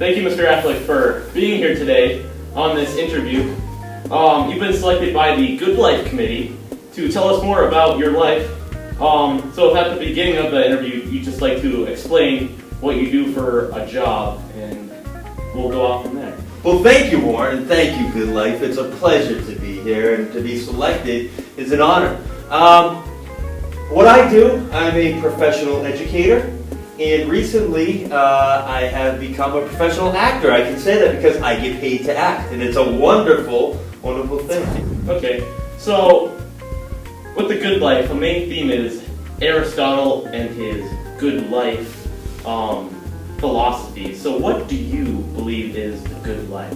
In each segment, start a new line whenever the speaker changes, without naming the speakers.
Thank you, Mr. Afflick, for being here today on this interview. You've been selected by the Good Life Committee to tell us more about your life. So if at the beginning of the interview you'd just like to explain what you do for a job, and we'll go off from there.
Well, thank you, Warren, and thank you, Good Life. It's a pleasure to be here, and to be selected is an honor. What I do, I'm a professional educator, and recently I have become a professional actor. I can say that because I get paid to act, and it's a wonderful, wonderful thing.
Okay, so with the Good Life, the main theme is Aristotle and his good life philosophy. So what do you believe is the good life?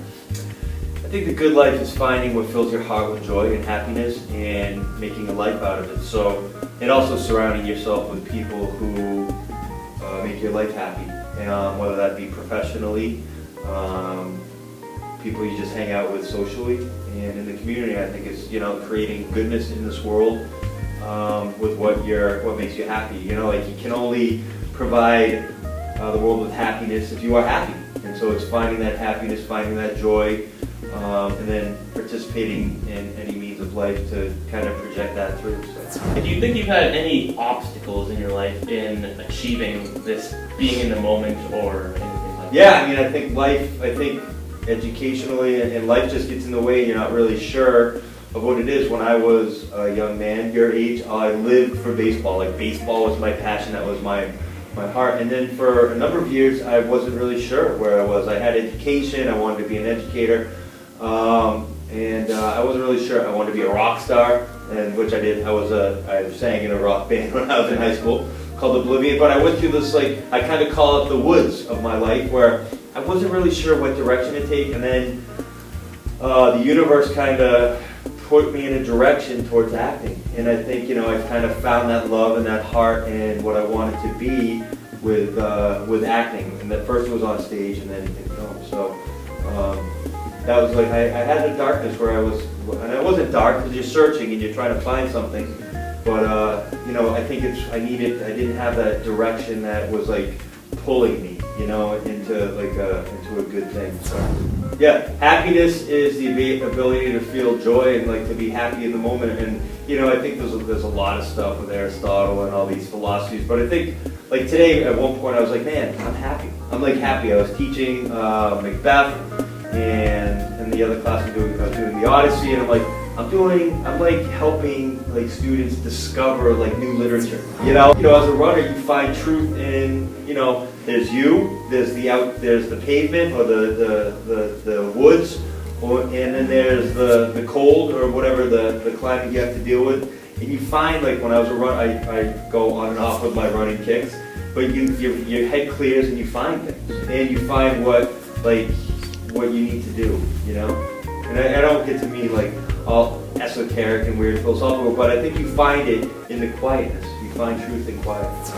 I think the good life is finding what fills your heart with joy and happiness and making a life out of it. So, and also surrounding yourself with people who make your life happy, whether that be professionally, people you just hang out with socially, and in the community. I think it's, creating goodness in this world with what makes you happy. You can only provide the world with happiness if you are happy, and so it's finding that happiness, finding that joy, and then participating in any means of life to kind of project that through. So.
Do you think you've had any obstacles in your life in achieving this, being in the moment, or anything like that?
Yeah, I think educationally and life just gets in the way. You're not really sure of what it is. When I was a young man, your age, I lived for baseball. Like, baseball was my passion, that was my heart. And then for a number of years, I wasn't really sure where I was. I had education, I wanted to be an educator, and I wasn't really sure. I wanted to be a rock star, and which I did. I sang in a rock band when I was in high school called Oblivion, but I went through this, I kind of call it the woods of my life, where I wasn't really sure what direction to take, and then the universe kind of put me in a direction towards acting. And I think, I kind of found that love and that heart and what I wanted to be with acting. And at first it was on stage and then in film. So that was I had the darkness where I was, and it wasn't dark because you're searching and you're trying to find something. But, I think I didn't have that direction that was pulling me, into a good thing. So, yeah, happiness is the ability to feel joy and to be happy in the moment. And I think there's a lot of stuff with Aristotle and all these philosophies. But I think today at one point I was man, I'm happy. I'm happy. I was teaching Macbeth, and the other class I was doing the Odyssey, and I'm helping students discover new literature. As a runner, you find truth in there's there's the pavement or the woods, and then there's the cold or whatever the climate you have to deal with. And you find when I was a runner, I go on and off with my running kicks, but your head clears and you find things, and you find what you need to do. And I don't get to mean all esoteric and weird philosophical, but I think you find it in the quietness. You find truth in quietness.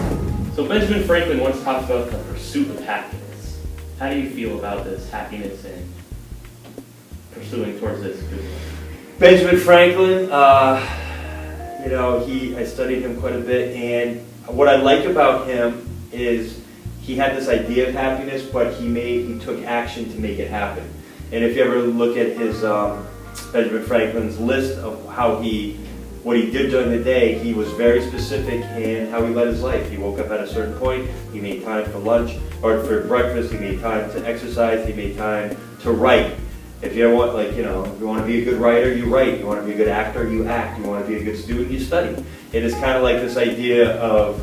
So Benjamin Franklin once talked about the pursuit of happiness. How do you feel about this happiness and pursuing towards this good life?
Benjamin Franklin, I studied him quite a bit, and what I like about him is he had this idea of happiness, but he took action to make it happen. And if you ever look at his Benjamin Franklin's list of what he did during the day, he was very specific in how he led his life. He woke up at a certain point, he made time for lunch, or for breakfast, he made time to exercise, he made time to write. If you want, if you want to be a good writer, you write. You want to be a good actor, you act. You want to be a good student, you study. It is kind of this idea of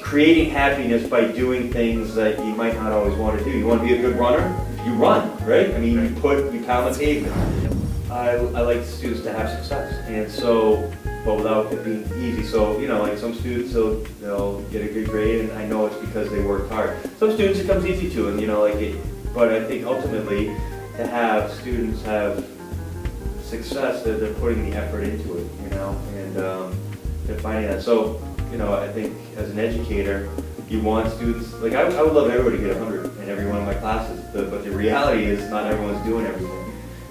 creating happiness by doing things that you might not always want to do. You want to be a good runner? You run, right? You pound the pavement. I like students to have success, and so, but without it being easy. So, some students, they'll get a good grade, and I know it's because they worked hard. Some students it comes easy to, and but I think ultimately to have students have success, they're putting the effort into it, and they're finding that. So, I think as an educator, you want students, I would love everybody to get 100 in every one of my classes, but the reality is not everyone's doing everything.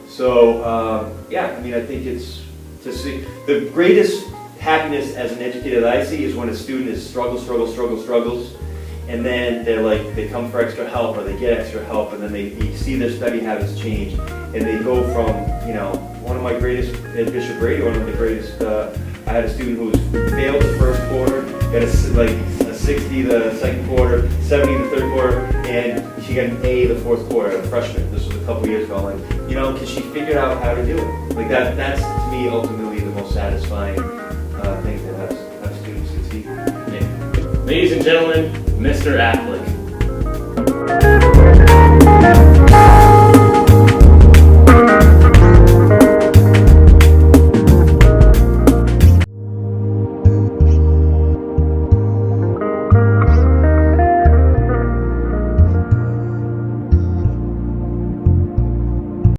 So, I think it's to see the greatest happiness as an educator that I see is when a student is struggles, and then they come for extra help or they get extra help, and then you see their study habits change, and they go from, one of my greatest at Bishop Brady, one of the greatest, I had a student who failed the first quarter, got a 60 the second quarter, 70 the third quarter, and she got an A the fourth quarter, a freshman. This was a couple years ago, because she figured out how to do it. Like that's to me ultimately the most satisfying thing to have students succeed.
Ladies and gentlemen, Mr. Afflick.